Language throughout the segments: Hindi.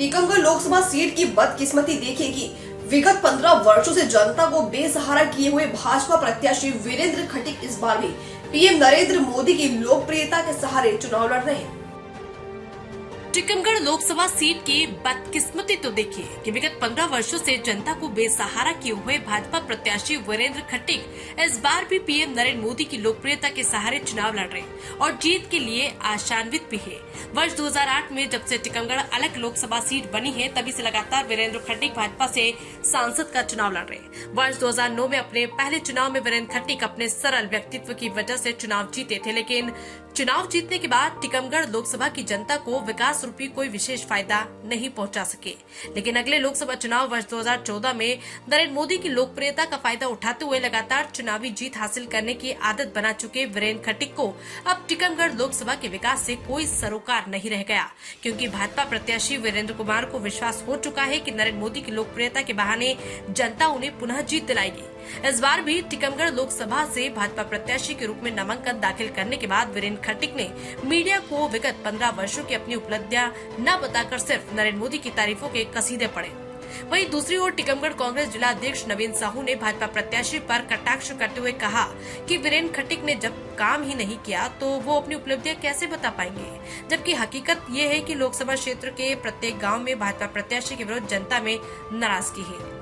टीकमगढ़ लोकसभा सीट की बदकिस्मती देखेगी। विगत 15 वर्षों से जनता को बेसहारा किए हुए भाजपा प्रत्याशी वीरेंद्र खटीक इस बार भी पीएम नरेंद्र मोदी की लोकप्रियता के सहारे चुनाव लड़ रहे हैं। टीकमगढ़ लोकसभा सीट की बदकिस्मती तो देखिए कि विगत 15 वर्षों से जनता को बेसहारा किए हुए भाजपा प्रत्याशी वीरेंद्र खटीक इस बार भी पीएम नरेंद्र मोदी की लोकप्रियता के सहारे चुनाव लड़ रहे हैं और जीत के लिए आशान्वित भी है। वर्ष 2008 में जब से टीकमगढ़ अलग लोकसभा सीट बनी है तभी से लगातार वीरेंद्र खटीक भाजपा से सांसद का चुनाव लड़ रहे हैं। वर्ष 2009 में अपने पहले चुनाव में वीरेंद्र खटीक अपने सरल व्यक्तित्व की वजह से चुनाव जीते थे, लेकिन चुनाव जीतने के बाद टीकमगढ़ लोकसभा की जनता को विकास रूपी कोई विशेष फायदा नहीं पहुंचा सके। लेकिन अगले लोकसभा चुनाव वर्ष 2014 में नरेंद्र मोदी की लोकप्रियता का फायदा उठाते हुए लगातार चुनावी जीत हासिल करने की आदत बना चुके वीरेंद्र खटीक को अब टीकमगढ़ लोकसभा के विकास से कोई सरोकार नहीं रह गया, क्योंकि भाजपा प्रत्याशी वीरेंद्र कुमार को विश्वास हो चुका है कि नरेंद्र मोदी की लोकप्रियता के बहाने जनता उन्हें पुनः जीत दिलाएगी। इस बार भी टीकमगढ़ लोकसभा से भाजपा प्रत्याशी के रूप में नामांकन दाखिल करने के बाद वीरेंद्र खटीक ने मीडिया को विगत 15 वर्षों की अपनी उपलब्धियां न बताकर सिर्फ नरेंद्र मोदी की तारीफों के कसीदे पढ़े। वहीं दूसरी ओर टीकमगढ़ कांग्रेस जिला अध्यक्ष नवीन साहू ने भाजपा प्रत्याशी पर कटाक्ष करते हुए कहा कि वीरेंद्र खटीक ने जब काम ही नहीं किया तो वो अपनी उपलब्धियां कैसे बता पाएंगे, जबकि हकीकत ये है कि लोकसभा क्षेत्र के प्रत्येक गाँव में भाजपा प्रत्याशी के विरुद्ध जनता में नाराजगी है।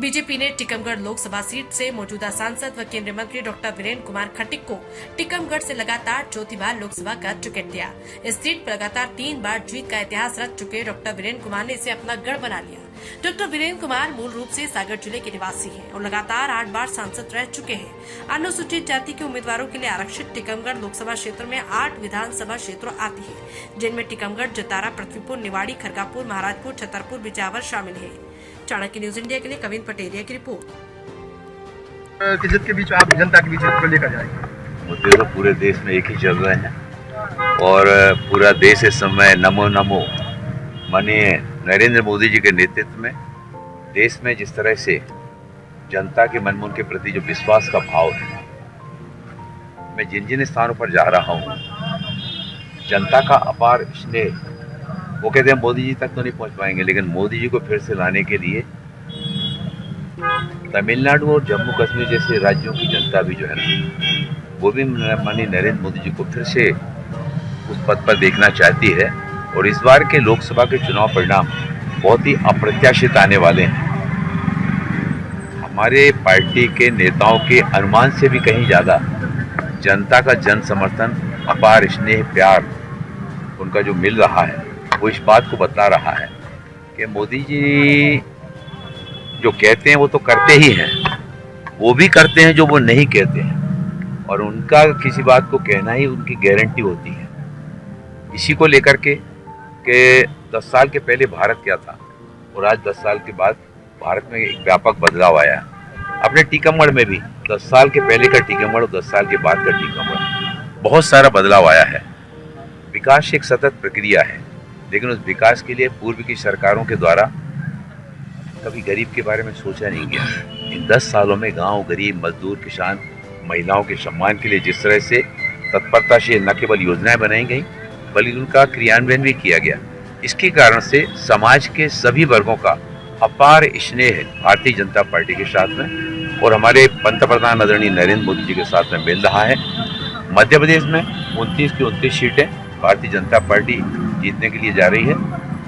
बीजेपी ने टीकमगढ़ लोकसभा सीट से मौजूदा सांसद व केंद्रीय मंत्री डॉक्टर वीरेंद्र कुमार खटीक को टीकमगढ़ से लगातार चौथी बार लोकसभा का टिकट दिया। इस सीट पर लगातार 3 बार जीत का इतिहास रच चुके डॉक्टर वीरेंद्र कुमार ने इसे अपना गढ़ बना लिया। डॉक्टर वीरेंद्र कुमार मूल रूप से सागर जिले के निवासी हैं और लगातार 8 बार सांसद रह चुके हैं। अनुसूचित जाति के उम्मीदवारों के लिए आरक्षित टीकमगढ़ लोकसभा क्षेत्र में 8 विधानसभा क्षेत्र आती है, जिनमें टीकमगढ़, जतारा, पृथ्वीपुर, निवाड़ी, खरगापुर, महाराजपुर, छतरपुर, बिजावर शामिल है। चाणक्य न्यूज इंडिया के लिए कविन पटेरिया की रिपोर्ट। के बीच आप जनता के बीच लेकर जाएंगे। मुद्दे तो पूरे देश में एक ही चल रहे हैं और पूरा देश इस समय नमो नमो माननीय नरेंद्र मोदी जी के नेतृत्व में देश में जिस तरह से जनता के मन में उनके प्रति जो विश्वास का भाव है, मैं जिन जिन स्थानों पर जा रहा हूँ जनता का अपार स्नेह, वो कहते हैं मोदी जी तक तो नहीं पहुंच पाएंगे, लेकिन मोदी जी को फिर से लाने के लिए तमिलनाडु और जम्मू कश्मीर जैसे राज्यों की जनता भी जो है ना, वो भी माननीय नरेंद्र मोदी जी को फिर से उस पद पर देखना चाहती है। और इस बार के लोकसभा के चुनाव परिणाम बहुत ही अप्रत्याशित आने वाले हैं। हमारे पार्टी के नेताओं के अनुमान से भी कहीं ज़्यादा जनता का जन समर्थन, अपार स्नेह, प्यार उनका जो मिल रहा है वो इस बात को बता रहा है कि मोदी जी जो कहते हैं वो तो करते ही हैं, वो भी करते हैं जो वो नहीं कहते हैं, और उनका किसी बात को कहना ही उनकी गारंटी होती है। इसी को लेकर के 10 साल के पहले भारत क्या था और आज 10 साल के बाद भारत में एक व्यापक बदलाव आया। अपने टीकमगढ़ में भी 10 साल के पहले का टीकमगढ़ और 10 साल के बाद का टीकमगढ़ बहुत सारा बदलाव आया है। विकास एक सतत प्रक्रिया है, लेकिन उस विकास के लिए पूर्व की सरकारों के द्वारा कभी गरीब के बारे में सोचा नहीं गया। इन 10 सालों में गांव, गरीब, मजदूर, किसान, महिलाओं के सम्मान के लिए जिस तरह से तत्परता से न केवल योजनाएं बनाई गई बल्कि उनका क्रियान्वयन भी किया गया, इसके कारण से समाज के सभी वर्गों का अपार स्नेह है भारतीय जनता पार्टी के साथ में और हमारे पंतप्रधान आदरणीय नरेंद्र मोदी जी के साथ में मिल रहा है। मध्य प्रदेश में 29 की 29 सीटें भारतीय जनता पार्टी जीतने के लिए जा रही है।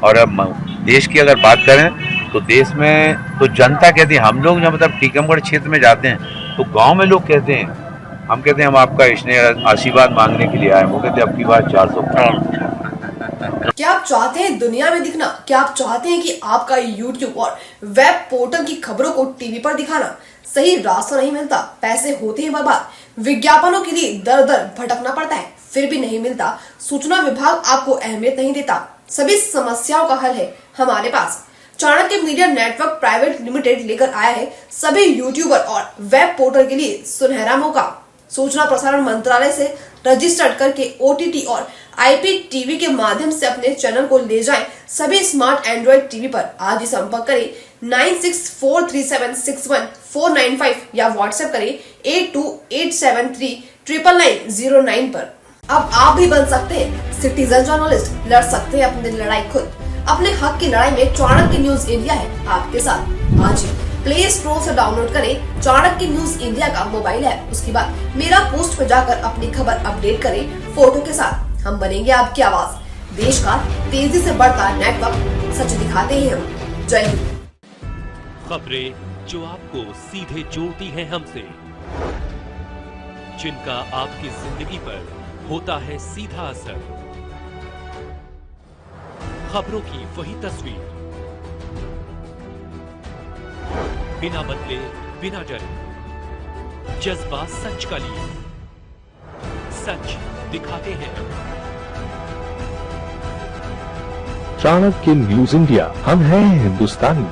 और अब देश की अगर बात करें तो देश में तो जनता कहती है, हम लोग जब मतलब टीकमगढ़ क्षेत्र में जाते हैं तो गांव में लोग कहते हैं, हम कहते हैं हम आपका स्नेह आशीर्वाद मांगने के लिए आए, वो कहते हैं अब की बार 400 पार। क्या आप चाहते हैं दुनिया में दिखना? क्या आप चाहते हैं कि आपका YouTube और वेब पोर्टल की खबरों को टीवी पर दिखाना? सही रास्ता नहीं मिलता, पैसे होते हैं बर्बाद, विज्ञापनों के लिए दर दर भटकना पड़ता है, फिर भी नहीं मिलता, सूचना विभाग आपको अहमियत नहीं देता। सभी समस्याओं का हल है हमारे पास। Chanakya media network private limited लेकर आया है सभी यूट्यूबर और वेब पोर्टल के लिए सुनहरा मौका। सूचना प्रसारण मंत्रालय से रजिस्टर्ड करके OTT और IPTV के माध्यम से अपने चैनल को ले जाएं सभी स्मार्ट एंड्रॉइड टीवी पर। आज ही संपर्क करें 9643761495 या व्हाट्सएप करें 8287399909 पर। अब आप भी बन सकते हैं सिटीजन जर्नलिस्ट, लड़ सकते हैं अपनी लड़ाई खुद। अपने हक की लड़ाई में चाणक्य न्यूज इंडिया है आपके साथ। आज ही प्ले स्टोर से डाउनलोड करें चाणक्य न्यूज इंडिया का मोबाइल ऐप। उसके बाद मेरा पोस्ट पर जाकर अपनी खबर अपडेट करें फोटो के साथ। हम बनेंगे आपकी आवाज। देश का तेजी से बढ़ता नेटवर्क, सच दिखाते हैं हम। जय हिंद। खबरें जो आपको सीधे जोड़ती हैं हमसे, जिनका आपकी जिंदगी पर होता है सीधा असर, खबरों की वही तस्वीर, बिना बदले बिना डरे, जज्बा सच का लिए, सच दिखाते हैं। चाणक्य न्यूज इंडिया, हम हैं हिंदुस्तानी।